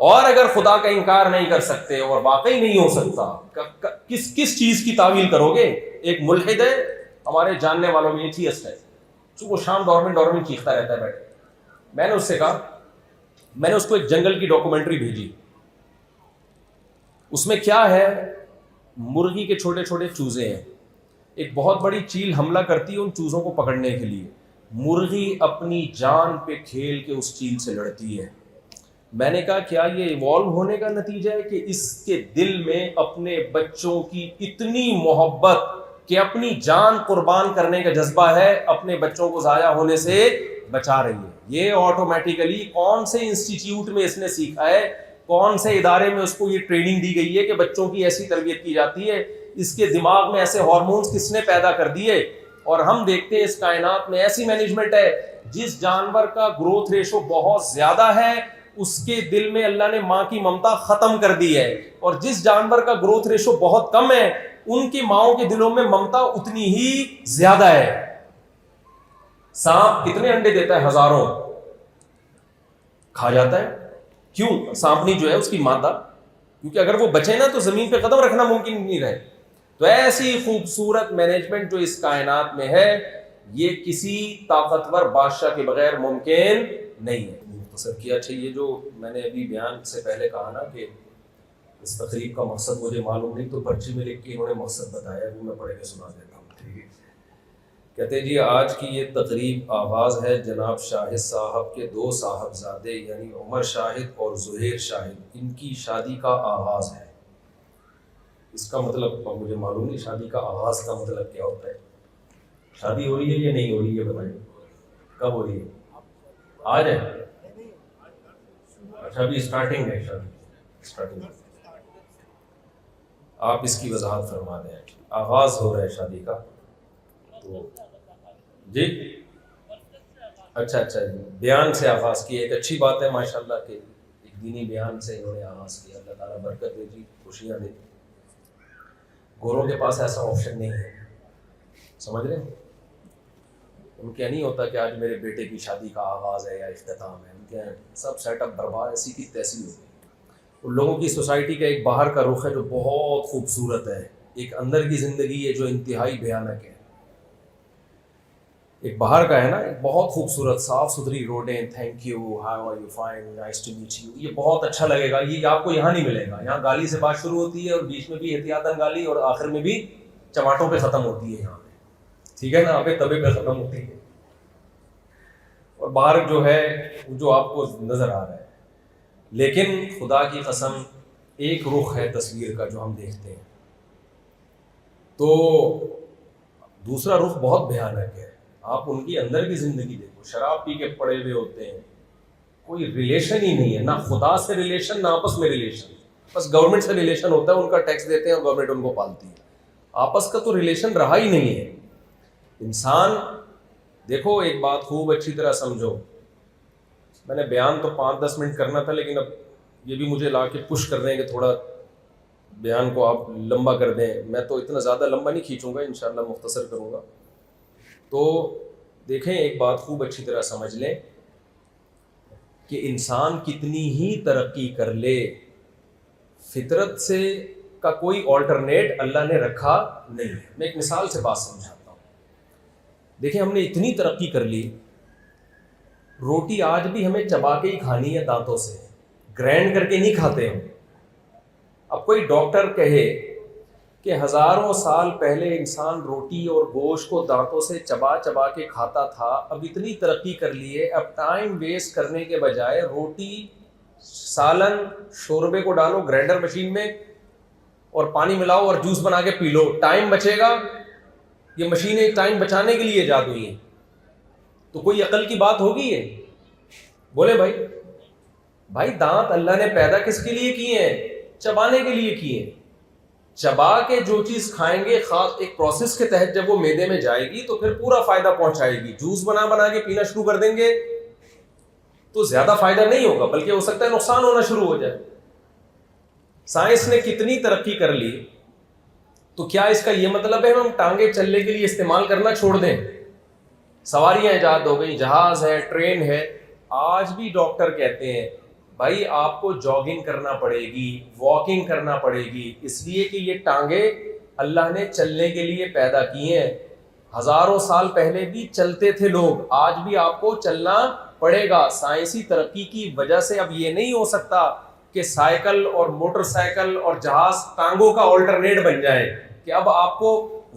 اور اگر خدا کا انکار نہیں کر سکتے اور واقعی نہیں ہو سکتا، کس چیز کی تعویل کرو گے؟ ایک ملحد ہے ہمارے جاننے والوں میں، ایتھیسٹ ہے، صبح شام ڈورمنٹ چیختا رہتا ہے بیٹھے. میں نے اس سے کہا، میں نے اس کو ایک جنگل کی ڈاکومنٹری بھیجی. اس میں کیا ہے، مرغی کے چھوٹے چھوٹے چوزے ہیں، ایک بہت بڑی چیل حملہ کرتی ہے ان چوزوں کو پکڑنے کے لیے. مرغی اپنی جان پہ کھیل کے اس چیل سے لڑتی ہے. میں نے کہا کیا یہ ایوالو ہونے کا نتیجہ ہے کہ اس کے دل میں اپنے بچوں کی اتنی محبت کہ اپنی جان قربان کرنے کا جذبہ ہے، اپنے بچوں کو ضائع ہونے سے بچا رہی ہے. یہ آٹومیٹیکلی کون سے انسٹیٹیوٹ میں اس نے سیکھا ہے، کون سے ادارے میں اس کو یہ ٹریننگ دی گئی ہے کہ بچوں کی ایسی تربیت کی جاتی ہے، اس کے دماغ میں ایسے ہارمونز کس نے پیدا کر دیے. اور ہم دیکھتے ہیں اس کائنات میں ایسی مینجمنٹ ہے، جس جانور کا گروتھ ریشو بہت زیادہ ہے اس کے دل میں اللہ نے ماں کی ممتا ختم کر دی ہے، اور جس جانور کا گروتھ ریشو بہت کم ہے ان کی ماؤں کے دلوں میں ممتا اتنی ہی زیادہ ہے. سانپ کتنے انڈے دیتا ہے؟ ہزاروں. کھا جاتا ہے کیوں؟ سانپنی جو ہے اس کی مادہ، کیونکہ اگر وہ بچے نا تو زمین پہ قدم رکھنا ممکن نہیں رہے. تو ایسی خوبصورت مینجمنٹ جو اس کائنات میں ہے، یہ کسی طاقتور بادشاہ کے بغیر ممکن نہیں ہے. مختصر کیا. اچھا، یہ جو میں نے ابھی بیان سے پہلے کہا نا کہ اس تقریب کا مقصد مجھے معلوم نہیں، تو پرچی میں لکھ کے انہوں نے مقصد بتایا، وہ میں پڑھ کے سنا دیتا ہوں. ٹھیک ہے. کہتے جی آج کی یہ تقریب آغاز ہے جناب شاہد صاحب کے 2 صاحبزادے یعنی عمر شاہد اور زہیر شاہد، ان کی شادی کا آغاز ہے. اس کا مطلب مجھے معلوم نہیں، شادی کا آغاز کا مطلب کیا ہوتا ہے؟ شادی ہو رہی ہے یا نہیں ہو رہی ہے؟ بتائیں کب ہو رہی ہے؟ آج ہے؟ اچھا ابھی اسٹارٹنگ ہے شادی، اسٹارٹنگ. آپ اس کی وضاحت فرما دیں. آغاز ہو رہا ہے شادی کا تو جی اچھا بیان سے آغاز کیا، ایک اچھی بات ہے ماشاءاللہ کہ ایک دینی بیان سے انہوں نے آغاز کیا. اللہ تعالیٰ برکت دے جی، خوشیاں دے. گوروں کے پاس ایسا آپشن نہیں ہے، سمجھ رہے ہیں؟ ان کے نہیں ہوتا کہ آج میرے بیٹے کی شادی کا آغاز ہے یا اختتام ہے. ان کے سب سیٹ اپ برباد، ایسی کی تیسی ہو گئی. ان لوگوں کی سوسائٹی کا ایک باہر کا رخ ہے جو بہت خوبصورت ہے، ایک اندر کی زندگی ہے جو انتہائی بھیانک ہے. ایک باہر کا ہے نا، ایک بہت خوبصورت صاف ستھری روڈیں، thank you, how are you, fine, nice to meet you, یہ بہت اچھا لگے گا. یہ آپ کو یہاں نہیں ملے گا. یہاں گالی سے بات شروع ہوتی ہے اور بیچ میں بھی احتیاطاً گالی اور آخر میں بھی چماٹوں پہ ختم ہوتی ہے. یہاں پہ ٹھیک ہے نا، یہاں پہ تبے پہ ختم ہوتی ہے. اور باہر جو ہے جو آپ کو نظر آ رہا ہے. لیکن خدا کی قسم ایک رخ ہے تصویر کا جو ہم دیکھتے ہیں، تو دوسرا رخ بہت بھیانک ہے. آپ ان کی اندر کی زندگی دیکھو، شراب پی کے پڑے ہوئے ہوتے ہیں، کوئی ریلیشن ہی نہیں ہے، نہ خدا سے ریلیشن، نہ آپس میں ریلیشن. بس گورنمنٹ سے ریلیشن ہوتا ہے، ان کا ٹیکس دیتے ہیں اور گورنمنٹ ان کو پالتی ہے. آپس کا تو ریلیشن رہا ہی نہیں ہے. انسان دیکھو، ایک بات خوب اچھی طرح سمجھو. میں نے بیان تو 5-10 منٹ کرنا تھا، لیکن اب یہ بھی مجھے لا کے پش کر دیں کہ تھوڑا بیان کو آپ لمبا کر دیں. میں تو اتنا زیادہ لمبا نہیں کھینچوں گا، انشاءاللہ مختصر کروں گا. تو دیکھیں، ایک بات خوب اچھی طرح سمجھ لیں کہ انسان کتنی ہی ترقی کر لے، فطرت سے کا کوئی آلٹرنیٹ اللہ نے رکھا نہیں ہے. میں ایک مثال سے بات سمجھاتا ہوں. دیکھیں، ہم نے اتنی ترقی کر لی، روٹی آج بھی ہمیں چبا کے ہی کھانی ہے، دانتوں سے گرینڈ کر کے نہیں کھاتے ہم. اب کوئی ڈاکٹر کہے کہ ہزاروں سال پہلے انسان روٹی اور گوشت کو دانتوں سے چبا چبا کے کھاتا تھا، اب اتنی ترقی کر لی ہے، اب ٹائم ویسٹ کرنے کے بجائے روٹی، سالن، شوربے کو ڈالو گرائنڈر مشین میں اور پانی ملاؤ اور جوس بنا کے پی لو، ٹائم بچے گا. یہ مشینیں ٹائم بچانے کے لیے ایجاد ہوئی ہیں. تو کوئی عقل کی بات ہوگی ہے؟ بولے بھائی دانت اللہ نے پیدا کس کے لیے کیے ہیں؟ چبانے کے لیے کیے ہیں. چبا کے جو چیز کھائیں گے، خاص ایک پروسیس کے تحت جب وہ معدے میں جائے گی تو پھر پورا فائدہ پہنچائے گی. جوس بنا کے پینا شروع کر دیں گے تو زیادہ فائدہ نہیں ہوگا، بلکہ ہو سکتا ہے نقصان ہونا شروع ہو جائے. سائنس نے کتنی ترقی کر لی، تو کیا اس کا یہ مطلب ہے ہم ٹانگیں چلنے کے لیے استعمال کرنا چھوڑ دیں؟ سواریاں ایجاد ہو گئی، جہاز ہے، ٹرین ہے. آج بھی ڈاکٹر کہتے ہیں بھائی آپ کو جاگنگ کرنا پڑے گی, واکنگ کرنا پڑے گی, اس لیے کہ یہ ٹانگیں اللہ نے چلنے کے لیے پیدا کی ہیں. ہزاروں سال پہلے بھی چلتے تھے لوگ, آج بھی آپ کو چلنا پڑے گا. سائنسی ترقی کی وجہ سے اب یہ نہیں ہو سکتا کہ سائیکل اور موٹر سائیکل اور جہاز ٹانگوں کا آلٹرنیٹ بن جائے, کہ اب آپ کو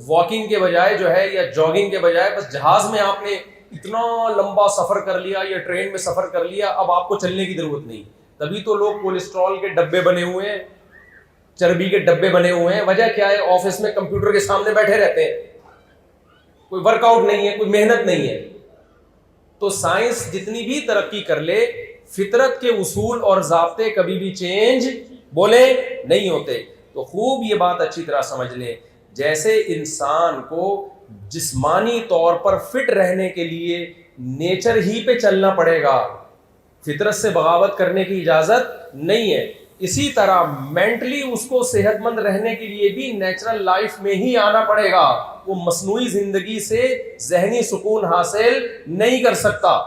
واکنگ کے بجائے جو ہے یا جاگنگ کے بجائے بس جہاز میں آپ نے اتنا لمبا سفر کر لیا یا ٹرین میں سفر کر لیا, اب آپ کو چلنے کی ضرورت نہیں. تبھی تو لوگ کولیسٹرول کے ڈبے بنے ہوئے ہیں, چربی کے ڈبے بنے ہوئے ہیں. وجہ کیا ہے؟ آفس میں کمپیوٹر کے سامنے بیٹھے رہتے ہیں, کوئی ورک آؤٹ نہیں ہے, کوئی محنت نہیں ہے. تو سائنس جتنی بھی ترقی کر لے, فطرت کے اصول اور ضابطے کبھی بھی چینج بولے نہیں ہوتے. تو خوب یہ بات اچھی طرح سمجھ لیں, جیسے انسان کو جسمانی طور پر فٹ رہنے کے لیے نیچر ہی پہ چلنا پڑے گا, فطرت سے بغاوت کرنے کی اجازت نہیں ہے, اسی طرح مینٹلی اس کو صحت مند رہنے کے لیے بھی نیچرل لائف میں ہی آنا پڑے گا. وہ مصنوعی زندگی سے ذہنی سکون حاصل نہیں کر سکتا.